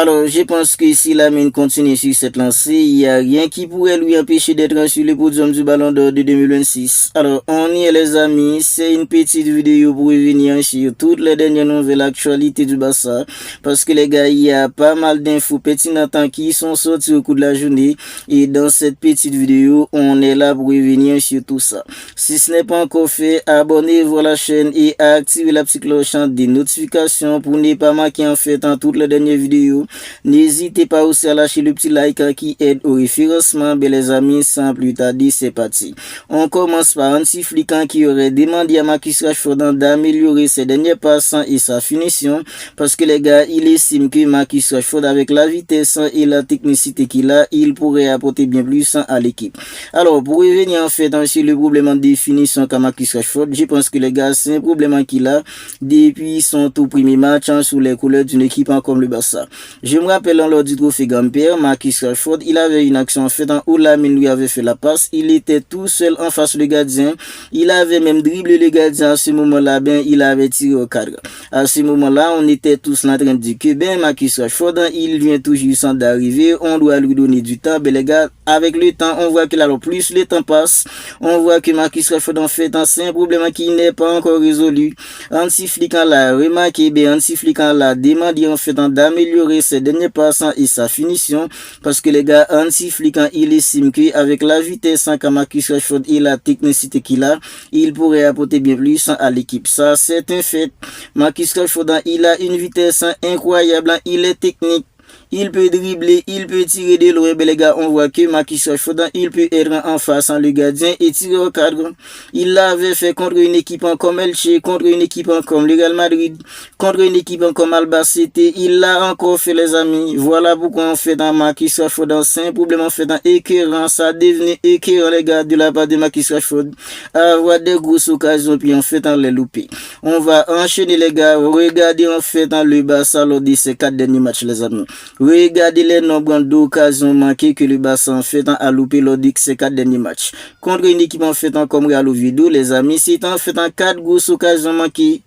Alors, je pense que si Lamine continue sur cette lancée, il n'y a rien qui pourrait lui empêcher d'être sur le podium du Ballon d'Or de 2026. Alors, on y est les amis, c'est une petite vidéo pour revenir sur toutes les dernières nouvelles actualités du Barça. Parce que les gars, il y a pas mal d'infos pertinentes qui sont sorties au cours de la journée. Et dans cette petite vidéo, on est là pour revenir sur tout ça. Si ce n'est pas encore fait, abonnez-vous à la chaîne et activez la petite cloche des notifications pour ne pas manquer en fait en toutes les dernières vidéos. N'hésitez pas aussi à lâcher le petit like qui aide au référencement. Ben les amis, sans plus tarder, c'est parti. On commence par un petit fliquant qui aurait demandé à Marcus Rashford d'améliorer ses derniers passes et sa finition. Parce que les gars, il estime que Marcus Rashford, avec la vitesse et la technicité qu'il a, il pourrait apporter bien plus à l'équipe. Alors, pour revenir en fait sur le problème de définition qu'a Marcus Rashford, je pense que les gars, c'est un problème qu'il a depuis son tout premier match sous les couleurs d'une équipe comme le Barça. Je me rappelle lors du trophée Gamper, Marcus Rashford, il avait une action en fait où Lamine lui avait fait la passe. Il était tout seul en face du gardien. Il avait même dribblé le gardien à ce moment-là, ben il avait tiré au cadre. À ce moment-là, on était tous en train de dire que ben Marcus Rashford, il vient tout juste d'arriver, on doit lui donner du temps. Ben les gars, avec le temps, on voit que alors plus le temps passe, on voit que Marcus Rashford en fait c'est un problème qui n'est pas encore résolu. Anti-Fliquant l'a remarqué, ben Anti-Fliquant l'a demandé en fait d'améliorer ses derniers passes et sa finition, parce que les gars, Anti-Fliquant, il estime qu'avec la vitesse qu'a Marcus Rashford et la technicité qu'il a, il pourrait apporter bien plus à l'équipe. Ça, c'est un fait. Marcus Rashford, il a une vitesse incroyable, il est technique. Il peut dribbler, il peut tirer de loin. Ben les gars, on voit que Marcus Rashford, il peut être en face en le gardien et tirer au cadre. Il l'avait fait contre une équipe comme Elche, contre une équipe comme le Real Madrid, contre une équipe comme Albacete. Il l'a encore fait les amis. Voilà pourquoi on fait dans Marcus Rashford. C'est un problème en fait dans écœurant. Ça devient écœurant les gars de la part de Marcus Rashford. Avoir des grosses occasions puis en fait dans les louper. On va enchaîner les gars. Regardez en fait dans le Barça lors de ces 4 derniers matchs les amis. Regardez les nombres d'occasions manquées que le Barça en fait a loupé lors de ces 4 derniers matchs. Contre une équipe en fait comme Real Oviedo, les amis, c'est en fait 4 grosses occasions manquées.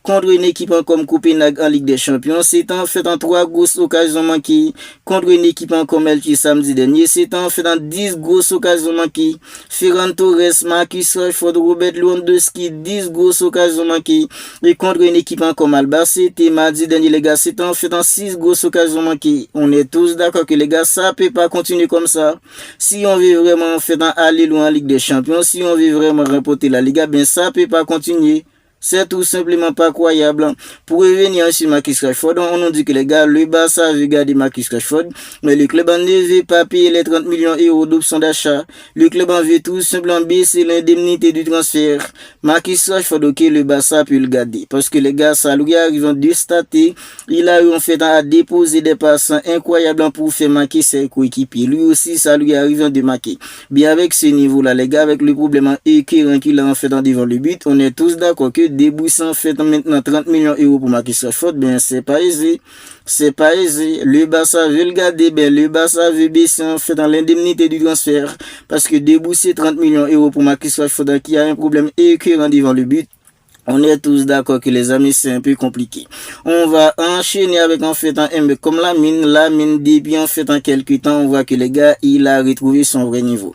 Contre une équipe comme Copenhague en Ligue des Champions, c'est en fait 3 grosses occasions manquées. Contre une équipe comme Elche samedi dernier, c'est en fait 10 grosses occasions manquées. Ferran Torres, Marcus Rashford, Robert Lewandowski, 10 grosses occasions manquées. Et contre une équipe comme Albacete, mardi dernier les gars, c'est en fait 6 grosses occasions manquées. On est tous d'accord que les gars, ça peut pas continuer comme ça. Si on veut vraiment en fait aller loin en Ligue des Champions, si on veut vraiment remporter la Liga, ben ça peut pas continuer. C'est tout simplement pas croyable. Pour revenir sur Marcus Rashford, on nous dit que les gars, le Barça veut garder Marcus Rashford, mais le club ne veut pas payer les 30 millions d'euros d'option d'achat. Le club en veut tout simplement baisser l'indemnité du transfert. Marcus Rashford, ok, le Barça peut le garder. Parce que les gars, ça lui arrive de stater. Il a eu en fait à déposer des passes incroyables pour faire marquer ses coéquipiers. Lui aussi, ça lui arrive de marquer. Bien avec ce niveau-là, les gars, avec le problème écœurant qu'il a en fait devant le but, on est tous d'accord que débourser en fait maintenant 30 millions d'euros pour Marcus Rashford, ben c'est pas aisé. C'est pas aisé. Le Barça veut le garder, ben le Barça veut baisser en fait dans l'indemnité du transfert. Parce que débourser 30 millions d'euros pour Marcus Rashford qui a un problème écœurant devant le but, on est tous d'accord que les amis c'est un peu compliqué. On va enchaîner avec en fait un MB comme Lamine depuis en fait en quelques temps on voit que les gars il a retrouvé son vrai niveau.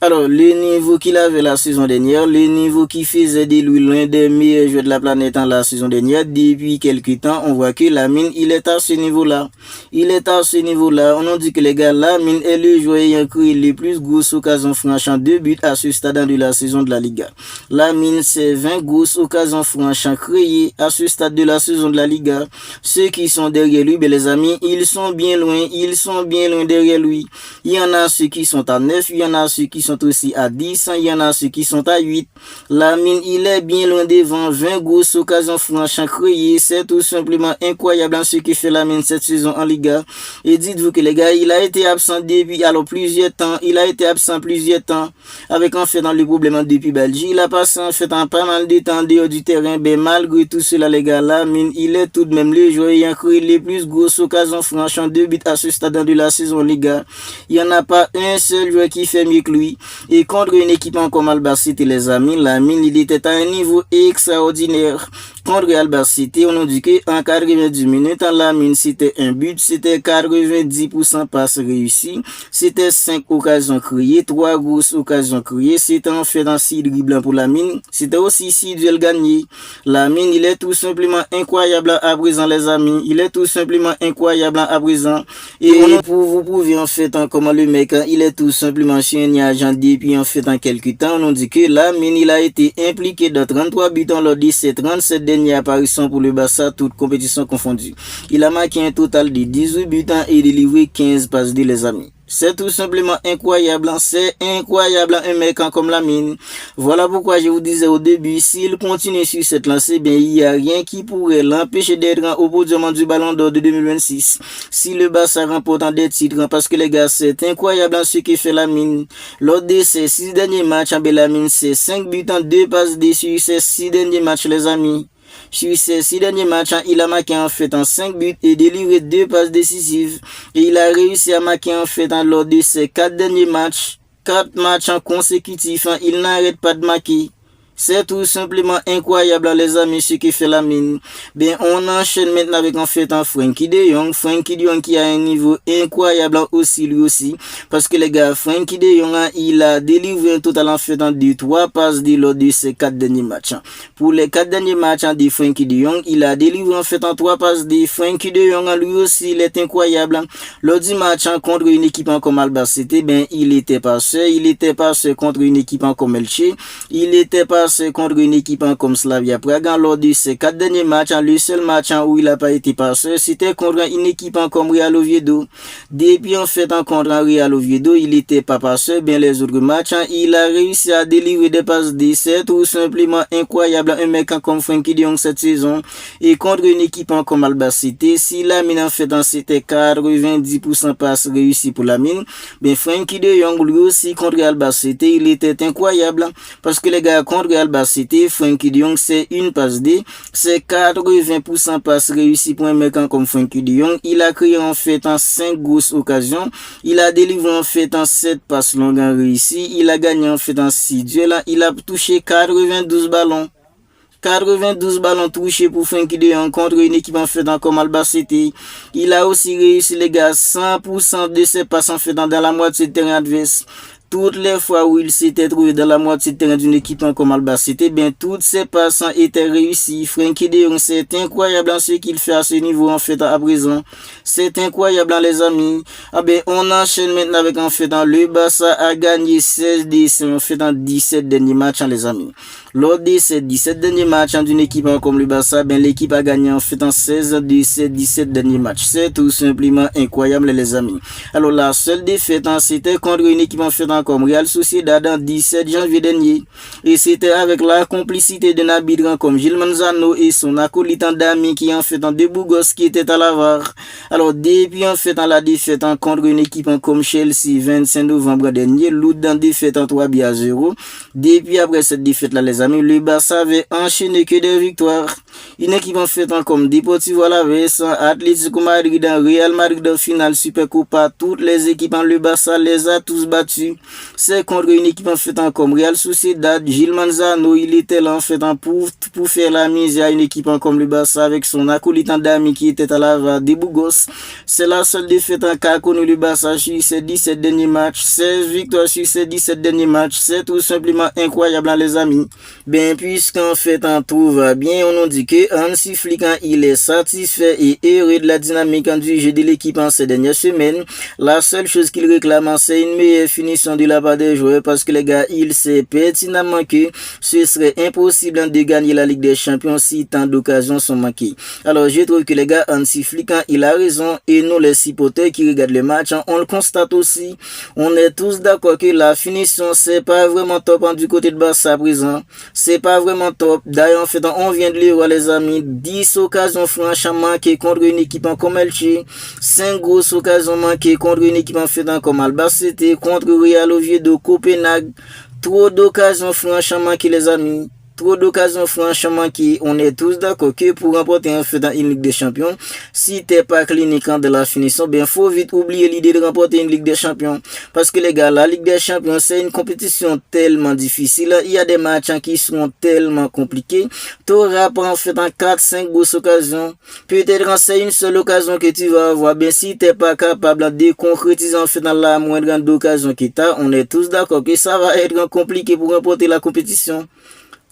Alors le niveau qu'il avait la saison dernière, le niveau qui faisait de lui l'un des meilleurs joueurs de la planète en la saison dernière, depuis quelques temps on voit que Lamine il est à ce niveau là. Il est à ce niveau là. On nous dit que les gars Lamine est le joueur ayant créé les plus grosses occasions franches en 2 buts à ce stade de la saison de la Liga. Lamine c'est 20 grosses occasions franches créées à ce stade de la saison de la Liga. Ceux qui sont derrière lui, ben les amis, ils sont bien loin derrière lui. Il y en a ceux qui sont à 9, il y en a ceux qui sont aussi à 10, il y en a ceux qui sont à 8. Lamine, il est bien loin devant, 20 grosses occasions franches créées. C'est tout simplement incroyable ce que fait Lamine cette saison en Liga. Et dites-vous que les gars, il a été absent depuis plusieurs temps. Il a été absent plusieurs temps avec en fait dans le problème depuis Belgique. Il a passé en fait en pas mal de temps dehors du terrain. Ben malgré tout cela les gars, Lamine, il est tout de même le joueur ayant créé les plus grosses occasions franches en 2 buts à ce stade de la saison les gars. Il n'y en a pas un seul joueur qui fait mieux que lui. Et contre une équipe comme Albacete les amis, Lamine il était à un niveau extraordinaire. contre Real City, on nous dit que en 90 minutes, Lamine c'était un but, c'était 90% passes réussies, c'était 5 occasions créées, 3 grosses occasions créées, c'était en fait un 6 dribbles pour Lamine, c'était aussi 6 duels gagnés. Lamine, il est tout simplement incroyable à présent les amis, il est tout simplement incroyable à présent, et vous pouvez en fait comment le mec, il est tout simplement génial, depuis en fait en quelques temps, on dit que Lamine, il a été impliqué dans 33 buts lors de ses 37 dernières apparitions pour le Barça, toutes compétitions confondues. Il a marqué un total de 18 buts et délivré 15 passes D les amis. C'est tout simplement incroyable, c'est incroyable un mec comme Lamine. Voilà pourquoi je vous disais au début, s'il continue sur cette lancée, ben il n'y a rien qui pourrait l'empêcher d'être au podium du Ballon d'Or de 2026. Si le Barça remporte un des titres, parce que les gars, c'est incroyable ce que fait Lamine. Lors de ses 6 derniers matchs, Lamine, c'est 5 buts en 2 passes D sur ces 6 derniers matchs les amis. Sur ces 6 derniers matchs, il a marqué en fait en 5 buts et délivré 2 passes décisives. Et il a réussi à marquer en fait lors de ses 4 derniers matchs, 4 matchs consécutifs, il n'arrête pas de marquer. C'est tout simplement incroyable les amis ce qui fait Lamine. Ben on enchaîne maintenant avec en fait un Frenkie de Jong. Frenkie de Jong qui a un niveau incroyable aussi lui aussi. Parce que les gars, Frenkie de Jong il a délivré un total en fait de 3 passes lors de ses 4 derniers matchs. Pour les 4 derniers matchs de Frenkie de Jong, il a délivré en fait en 3 passes de Frenkie de Jong lui aussi il est incroyable. Lors du match contre une équipe comme Albacete, ben il était pas seul contre une équipe comme Elche. Il était pas contre une équipe comme Slavia Prague. Lors de ces 4 derniers matchs, le seul match où il n'a pas été passé, c'était contre une équipe comme Real Oviedo. Depuis en fait contre Real Oviedo, il n'était pas passé. Bien les autres matchs, il a réussi à délivrer des passes de 7 tout simplement incroyable. Un mec comme Frenkie de Jong cette saison. Et contre une équipe comme Albacete, si Lamine en fait c'était 90% passes réussies pour Lamine, bien Frenkie de Jong lui aussi contre Albacete, il était incroyable. Parce que les gars, contre Albacete, Frenkie de Jong c'est une passe D, c'est 80% passes réussies pour un mec comme Frenkie de Jong. Il a créé en fait en 5 grosses occasions, il a délivré en fait en 7 passes longues réussies, il a gagné en fait en 6 duels, il a touché 92 ballons. 92 ballons touchés pour Frenkie de Jong contre une équipe en fait comme Albacete. Il a aussi réussi les gars 100% de ses passes en fait dans la moitié de terrain adverse. Toutes les fois où il s'était trouvé dans la moitié de terrain d'une équipe comme Albacete, bien toutes ses passes étaient réussies. Frenkie de Jong, c'est incroyable ce qu'il fait à ce niveau en fait à présent. C'est incroyable les amis. Ah ben on enchaîne maintenant avec en fait le Barça a gagné 16 décembre en fait en 17 derniers matchs les amis. Lors de ces 17 derniers matchs d'une équipe comme le Barça, ben l'équipe a gagné en fait en 16 de ces 17 derniers matchs. C'est tout simplement incroyable les amis. Alors la seule défaite c'était contre une équipe en fait comme Real Sociedad en 17 janvier dernier. Et c'était avec la complicité de Nabidran comme Gil Manzano et son acolyte d'ami qui en fait en deux Burgos qui était à la VAR. Alors depuis en fait la défaite contre une équipe comme Chelsea 25 novembre dernier, l'autre dans défaite en 3-0. Depuis après cette défaite là les amis, le Barça avait enchaîné que des victoires. Une équipe en fait comme Deportivo Alaves, Atlético Madrid, Real Madrid en finale Supercopa, toutes les équipes le Barça les a tous battus. C'est contre une équipe en fait comme Real Sociedad, Gil Manzano, il était là en fait pour faire la mise à une équipe comme le Barça avec son acolyte d'ami qui était à la VAR des Burgos. C'est la seule défaite qu'a connu le Barça sur ces 17 derniers matchs. 16 victoires sur ces 17 derniers matchs. C'est tout simplement incroyable les amis. Ben puisqu'en fait tout va bien, on nous dit que Hansi Flick il est satisfait et heureux de la dynamique du jeu de l'équipe en ces dernières semaines. La seule chose qu'il réclame c'est une meilleure finition de la part des joueurs parce que les gars, il sait pertinemment que ce serait impossible de gagner la Ligue des Champions si tant d'occasions sont manquées. Alors je trouve que les gars, Hansi Flick il a raison et nous les supporters qui regardent le match, on le constate aussi. On est tous d'accord que la finition c'est pas vraiment top du côté de Barça à présent. C'est pas vraiment top. D'ailleurs en fait on vient de le voir les amis, 10 occasions franchement manquées contre une équipe comme Elche, 5 grosses occasions manquées contre une équipe en fait comme Albacete, contre Real Oviedo, Copenhague, trop d'occasions franchement manquées les amis. trop d'occasions franchement qui on est tous d'accord que pour remporter en fait une Ligue des Champions, si t'es pas cliniquant de la finition, bien faut vite oublier l'idée de remporter une Ligue des Champions. Parce que les gars, la Ligue des Champions, c'est une compétition tellement difficile. Il y a des matchs qui seront tellement compliqués. Tu auras en fait en 4-5 grosses occasions. Peut-être quand c'est une seule occasion que tu vas avoir, bien si t'es pas capable de concrétiser en fait dans la moindre d'occasion que tu as, on est tous d'accord que ça va être compliqué pour remporter la compétition.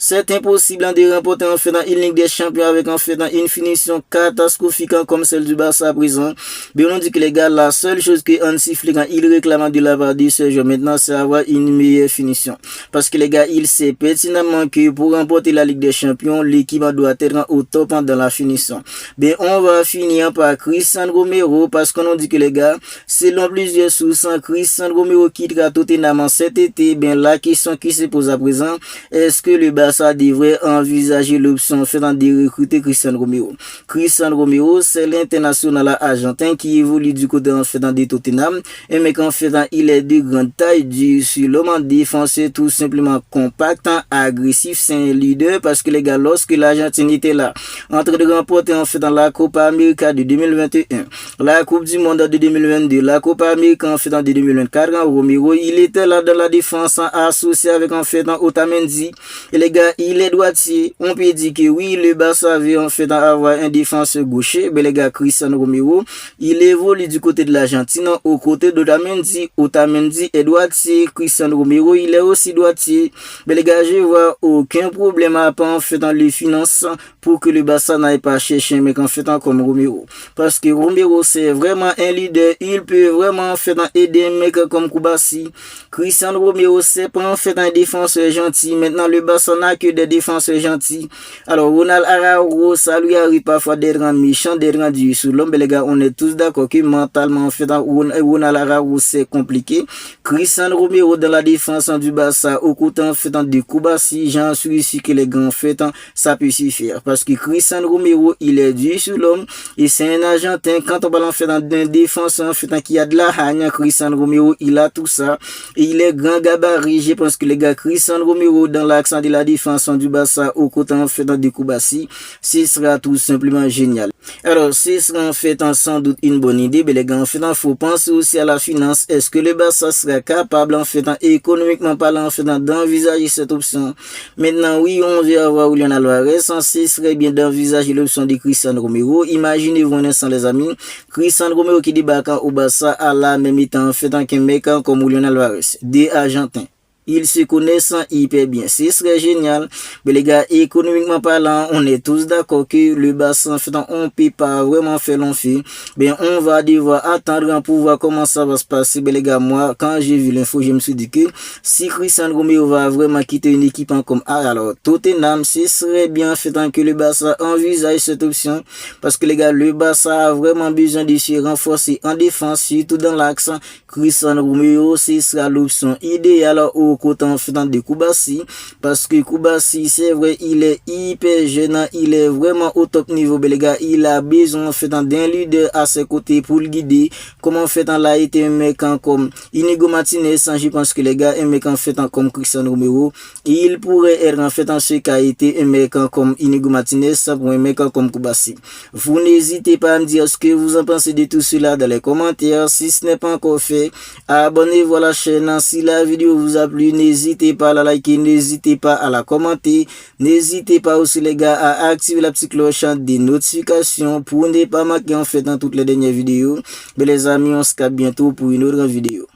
C'est impossible de remporter en fait une Ligue des Champions avec en fait une finition catastrophique comme celle du Barça à présent. Mais on dit que les gars, la seule chose que Hansi Flick il réclame de la part de ce jeu maintenant, c'est avoir une meilleure finition. Parce que les gars, il sait pertinemment que pour remporter la Ligue des Champions, l'équipe doit être au top dans la finition. Mais on va finir par Cristiano Romero parce qu'on dit que les gars, selon plusieurs sources, Cristiano Romero quittera Tottenham cet été. Bien la question qui se pose à présent, est-ce que le Barça devrait envisager l'option faisant de recruter Cristiano Romero. Cristiano Romero, c'est l'international argentin qui évolue du côté en fait de Tottenham. Et mais qu'en fait, il est de grande taille, sur l'homme défenseur tout simplement compact, agressif, c'est un leader parce que les gars, lorsque l'Argentine était là, en train de remporter en fait dans la Copa América de 2021, la Coupe du Monde de 2022, la Copa América en fait de 2024, Romero, il était là dans la défense associé avec en fait Otamendi. Et les gars, il est droitier. On peut dire que oui, le Barça veut en fait avoir un défenseur gaucher. Mais les gars, Cristiano Romero, il évolue du côté de l'Argentine, au côté d'Otamendi. Otamendi est droitier. Cristiano Romero, il est aussi droitier. Mais les gars, je vois aucun problème à pas en fait dans les finances pour que le Barça n'aille pas chercher un mec en fait comme Romero. Parce que Romero, c'est vraiment un leader. Il peut vraiment en fait aider un mec comme Koubassi. Cristiano Romero, c'est pas en fait un défenseur gentil. Maintenant, le Barça n'a que des défenseurs gentils. Alors, Ronald Araujo, ça lui arrive parfois d'être un méchant, d'être un dieu sous l'homme. Les gars, on est tous d'accord que mentalement, en fait, Ronald Araujo, c'est compliqué. Cristiano Romero dans la défense du Barça, au côté, en fait, de Koubassi, j'en suis sûr que les gars, en fait, ça peut suffire. Parce que Cristiano Romero, il est dieu sous l'homme. Et c'est un Argentin. Quand on parle, en fait, d'un défenseur, en fait, qui a de la haine, Cristiano Romero, il a tout ça. Et il est grand gabarit. Je pense que les gars, Cristiano Romero dans l'accent de la défense du Barça au côté en fait de Koubassi, ce sera tout simplement génial. Alors, ce sera en fait sans doute une bonne idée, mais les gars, en fait, il faut penser aussi à la finance. Est-ce que le Barça sera capable, en fait, économiquement parlant, en fait, d'envisager cette option? Maintenant, oui, on veut avoir Julian Alvarez, ce serait bien d'envisager l'option de Cristiano Romero. Imaginez-vous un instant, les amis, Cristiano Romero qui débarque au Barça à la même temps, en fait, qu'un mec comme Julian Alvarez, des Argentins. Ils se connaissent hyper bien. Ce serait génial. Mais les gars, économiquement parlant, on est tous d'accord que le Barça, en fait, on peut pas vraiment faire long feu. Ben, on va devoir attendre pour voir comment ça va se passer. Mais les gars, moi, quand j'ai vu l'info, je me suis dit que si Cristiano Romero va vraiment quitter une équipe comme A, alors Tottenham, ce serait bien fait que le Barça envisage cette option. Parce que les gars, le Barça a vraiment besoin de se renforcer en défense, surtout dans l'axe. Cristiano Romero, ce sera l'option idéale au côté en fait de Koubassi, parce que Koubassi, c'est vrai, il est hyper jeune, il est vraiment au top niveau, les gars, il a besoin en fait d'un leader à ses côtés pour le guider, comme en fait là été un mec comme Inigo Martinez, je pense que les gars, un mec en fait comme Cristiano Romero, il pourrait être en fait en ce cas été un mec comme Inigo Martinez pour un mec comme Koubassi. Vous n'hésitez pas à me dire ce que vous en pensez de tout cela dans les commentaires. Si ce n'est pas encore fait, abonnez-vous à la chaîne. Si la vidéo vous a plu, n'hésitez pas à la liker, n'hésitez pas à la commenter, n'hésitez pas aussi les gars à activer la petite cloche des notifications pour ne pas manquer en fait dans toutes les dernières vidéos. Mais les amis, on se capte bientôt pour une autre vidéo.